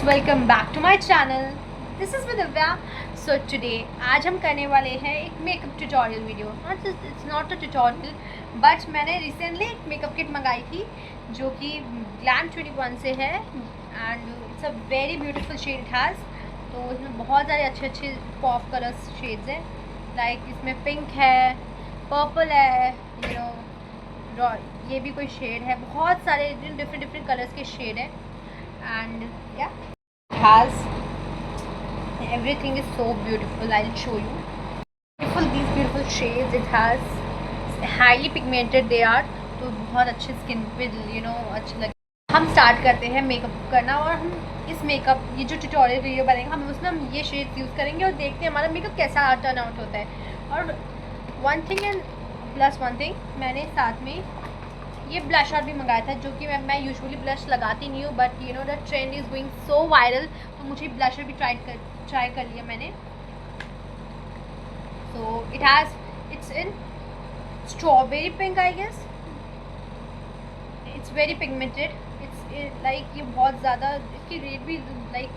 Guys, welcome back to my channel. This is Divya. So today आज हम करने वाले हैं एक makeup tutorial video. It's not a tutorial, but मैंने रिसेंटली एक मेकअप किट मंगाई थी जो कि Glam21 से है and it's a very beautiful shade it has. तो इसमें बहुत सारे अच्छे पॉप कलर्स शेड्स हैं, लाइक इसमें पिंक है, पर्पल है, ये भी कोई शेड है, बहुत सारे डिफरेंट कलर्स के शेड है। And yeah, it has everything is so beautiful. I'll show you these beautiful shades it has. Highly pigmented they are, तो बहुत अच्छे स्किन पे अच्छे लगे। हम स्टार्ट करते हैं मेकअप करना, और हम इस मेकअप ये जो ट्यूटोरियल वीडियो बनाएंगे हम उसमें हम ये शेड्स यूज़ करेंगे और देखते हैं हमारा मेकअप कैसा टर्न आउट होता है। और one thing and plus one thing, मैंने साथ में ये ब्लशर भी मंगाया था, जो कि मैं यूजुअली ब्लश लगाती नहीं हूँ, but the trend is going so viral, तो मुझे ब्लशर भी ट्राई कर लिया मैंने। So it's in strawberry pink, I guess. It's very pigmented, it's like ये बहुत ज़्यादा, इसकी रेट भी like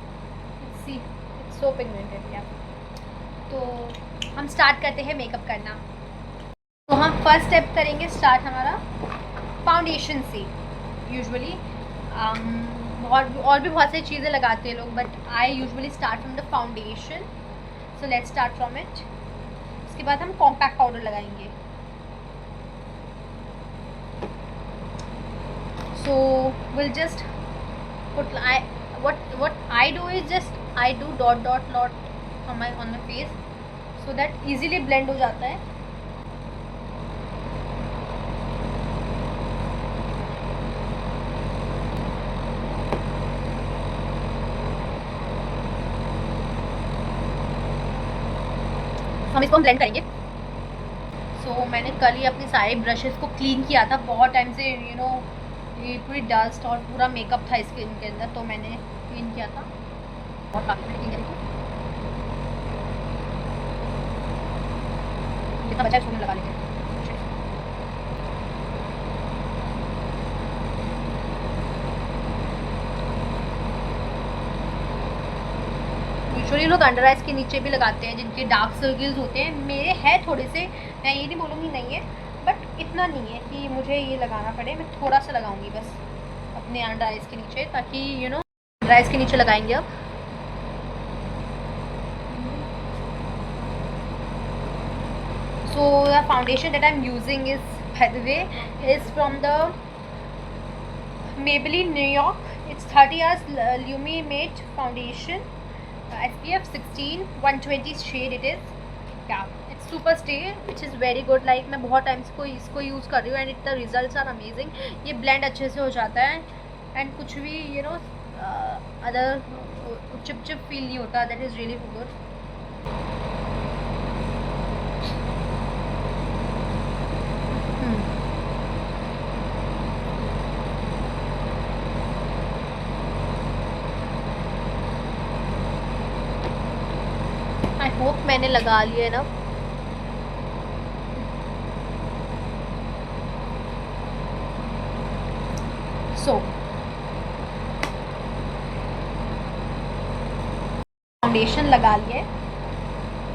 see it's so pigmented. या तो हम स्टार्ट करते हैं मेकअप करना। तो हम फर्स्ट स्टेप करेंगे स्टार्ट हमारा फाउंडेशन से। यूजुअली और भी बहुत सारी चीज़ें लगाते हैं लोग, but I usually start from the foundation. So let's start from it. उसके बाद हम कॉम्पैक्ट पाउडर लगाएंगे। So will just put what I do is just I do dot on my face, so that easily blend हो जाता है। हम इसको blend करेंगे। सो मैंने कल ही अपने सारे ब्रशेस को क्लीन किया था, बहुत टाइम से ये पूरी डस्ट और पूरा मेकअप था इसके इनके अंदर, तो मैंने क्लीन किया था और काफ़ी मैंने क्लीन किया। जितना बचा है इसको लगा लेते हैं। यूजुअली लोग अंडर आइज के नीचे भी लगाते हैं, जिनके डार्क सर्कल्स होते हैं। मेरे हैं थोड़े से, मैं ये नहीं बोलूँगी नहीं है, बट इतना नहीं है कि मुझे ये लगाना पड़े। मैं थोड़ा सा लगाऊंगी बस अपने अंडर आइज के नीचे, ताकि अंडर आइज के नीचे लगाएंगे अब। So the foundation that I am using is, by the way, is from the Maybelline New York. It's 30 hours Lumi Matte Foundation, SPF 16, 120 shade it is. Yeah, it's super stay, which is very good. Like मैं बहुत time से इसको use कर रही हूँ, and the results are amazing. ये blend अच्छे से हो जाता है, and कुछ भी अदर चिप फील नहीं होता। That is really good. I hope मैंने लगा लिया है ना। सो फाउंडेशन लगा लिए।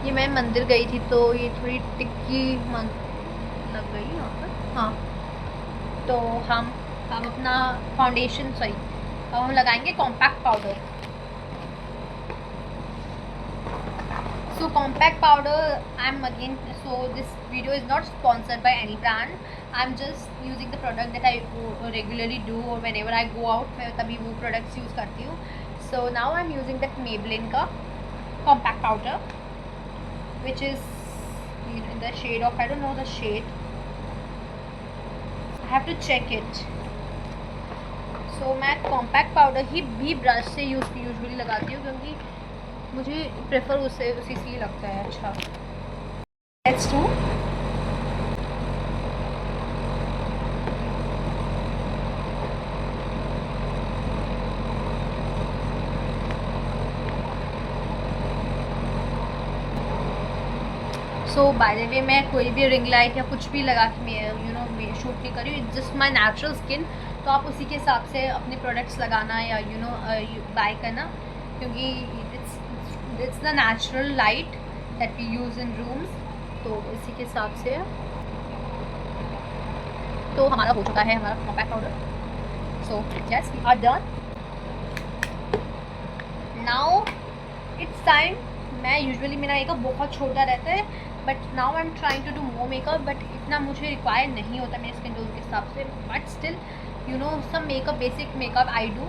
ये मैं मंदिर गई थी तो ये थोड़ी टिक्की लग गई यहाँ पर। हाँ, तो हम अब अपना फाउंडेशन अब हम लगाएंगे compact powder. So compact powder, so this video is not sponsored by any brand. I'm just using the product that I regularly do, or whenever I go out मैं तभी वो products use करती हूँ। So now I'm using that Maybelline का compact powder, which is in the shade of, I don't know the shade, I have to check it. So मैं compact powder ही भी brush से usually लगाती हूँ, क्योंकि मुझे प्रेफर उसी से ही लगता है अच्छा। Let's do. So by the way, मैं कोई भी रिंग लाइट या कुछ भी लगा के मैं शूट नहीं कर रही हूँ। जस्ट माई नेचुरल स्किन, तो आप उसी के हिसाब से अपने प्रोडक्ट्स लगाना या बाय करना, क्योंकि it's the natural light that we use in rooms, तो इसी के हिसाब से। तो हमारा हो चुका है हमारा compact powder. So yes, we are done. Now it's time. मैं यूजुअली मेरा मेकअप बहुत छोटा रहता है, but now I am trying to do more makeup, but इतना मुझे रिक्वायर नहीं होता मेरे स्किन टोन के हिसाब से, but still some makeup, basic makeup I do,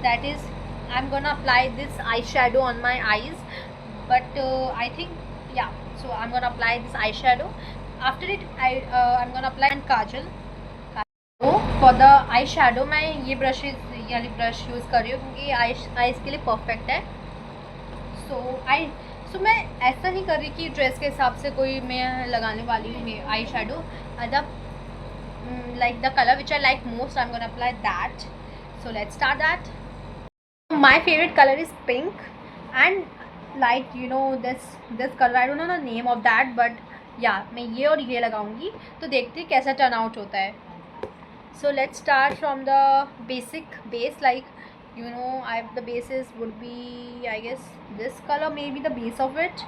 that is I'm gonna apply this eyeshadow on my eyes, but I think yeah, so I'm gonna apply this eyeshadow. After it I'm gonna apply kajal. तो for the eye shadow मैं ये brush use कर रही हूँ, क्योंकि eyes के लिए perfect है। सो मैं ऐसा नहीं कर रही कि ड्रेस के हिसाब से कोई मैं लगाने वाली हूँ eye shadow. Like the color which I like most, I'm gonna apply that. So let's start that. My favorite color is pink, and like this color, I don't know the name of that, but yeah, मैं ये और ये लगाऊंगी, तो देखते हैं कैसा turn out होता है। So let's start from the basic base, like the bases would be, I guess, this color may be the base of it.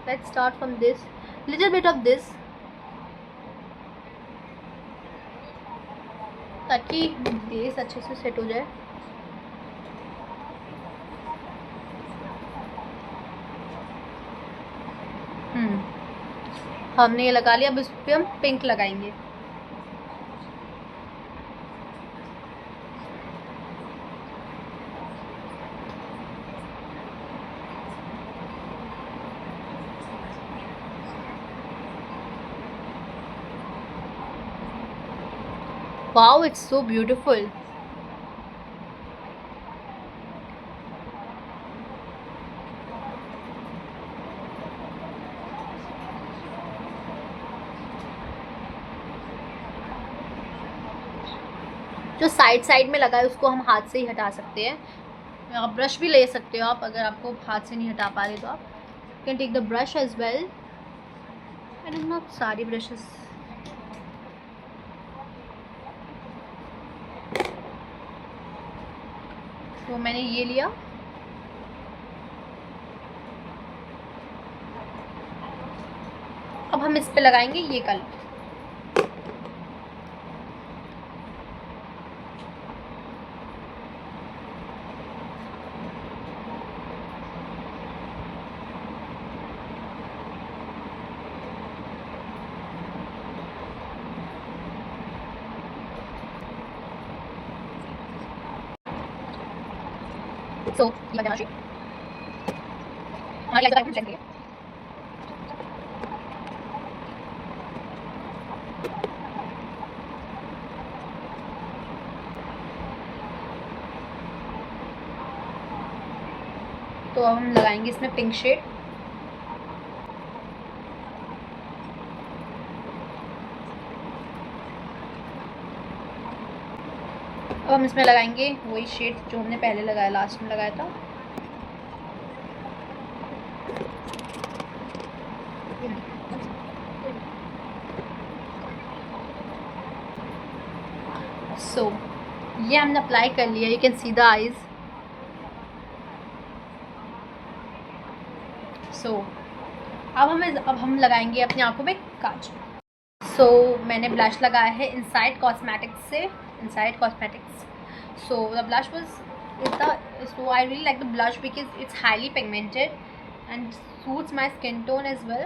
Let's start from this, little bit of this, ताकि base अच्छे से set हो जाए। हमने ये लगा लिया, अब इस पर हम पिंक लगाएंगे। Wow, it's so beautiful. जो साइड में लगा है उसको हम हाथ से ही हटा सकते हैं, आप ब्रश भी ले सकते हो आप, अगर आपको हाथ से नहीं हटा पा रहे तो आप can take the brush as well. And not सारी ब्रशेस। तो मैंने ये लिया, अब हम इस पे लगाएंगे ये कलर। So ये बनाना चाहिए हमारी लाइफ का तो अब हम लगाएंगे इसमें पिंक शेड। अब हम इसमें लगाएंगे वही शेड जो हमने पहले लगाया, लास्ट में लगाया था। सो ये हमने अप्लाई कर लिया, you can see the eyes. So अब हम लगाएंगे अपनी आंखों में काजल। सो मैंने ब्लश लगाया है इनसाइड कॉस्मेटिक्स से, Inside Cosmetics. So the blush so I really like the blush because it's highly pigmented and suits my skin tone as well.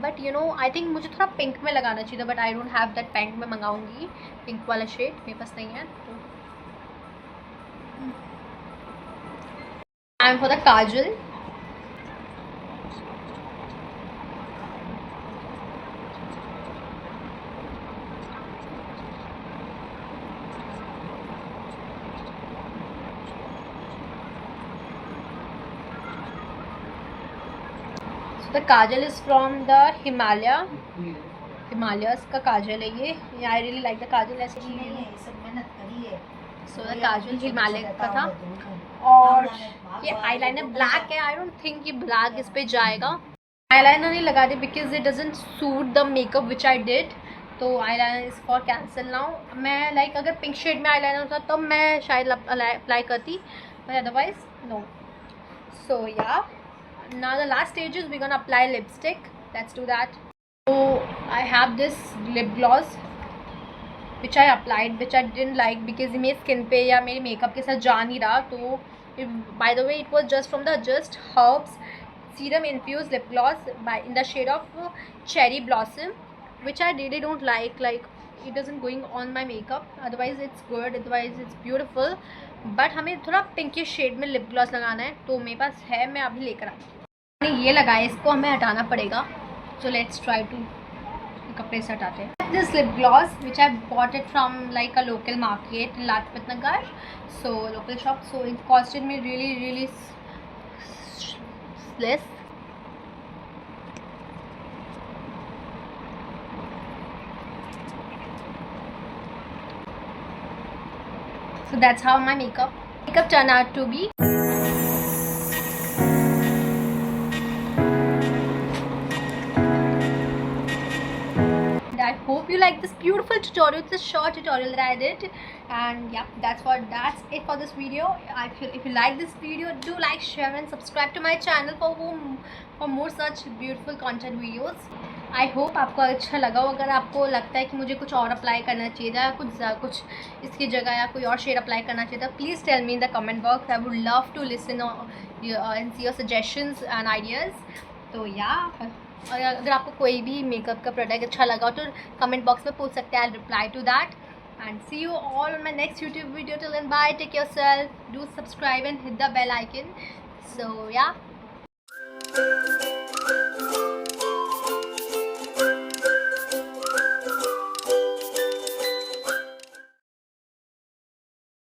But I think मुझे थोड़ा पिंक में लगाना चाहिए था, but I don't have that. Pink में मंगाऊंगी, pink वाला shade मेरे पास नहीं है। तो time for the Kajal. The Kajal is from the Himalayas का काजल है ये। आई रियली लाइक द काजल, ऐसे ही नहीं है, सब मेहनत करी है। सो द काजल हिमालय का था, और ये आईलाइनर ब्लैक है। आई डोंट थिंक ये ब्लैक इस पे जाएगा। आईलाइनर नहीं लगा दे because it doesn't suit the makeup which I did, तो eyeliner is for cancel now. मैं लाइक अगर पिंक शेड में आई लाइनर होता तब मैं शायद अप्लाई करती, बट अदरवाइज नो. सो या, now the last stage is we're gonna apply lipstick. Let's do that. So I have this lip gloss which I applied, which I didn't like because ये मेरी skin पे या मेरे makeup के साथ जा नहीं रहा. तो by the way it was just from the Just Herbs serum infused lip gloss in the shade of cherry blossom, which I really don't like it doesn't going on my makeup. Otherwise it's good, otherwise it's beautiful, but हमें थोड़ा pinkish shade में lip gloss लगाना है. तो मेरे पास है, मैं अभी लेकर आती हूँ. मैंने ये लगाया, इसको हमें हटाना पड़ेगा. सो लेट्स ट्राई टू, कपड़े से हटाते हैं. This lip gloss which I bought it from like a local market Lajpat Nagar, so local shop. So it costed me really less. So that's how my makeup turned out to be. And I hope you like this beautiful tutorial. It's a short tutorial that I did, and yeah, that's it for this video. If you like this video, do like, share and subscribe to my channel for more such beautiful content videos. I hope आपको अच्छा लगा हो. अगर आपको लगता है कि मुझे कुछ और अप्लाई करना चाहिए था, कुछ इसकी जगह या कोई और शेड अप्लाई करना चाहिए था, please tell me in the comment box. I would love to listen and see your suggestions and ideas. तो या, और अगर आपको कोई भी मेकअप का प्रोडक्ट अच्छा लगा हो तो कमेंट बॉक्स में पूछ सकते हैं. I reply to that. And see you all on my next YouTube video. Till then, bye. Take care yourself. Do subscribe and hit the bell icon. So yeah.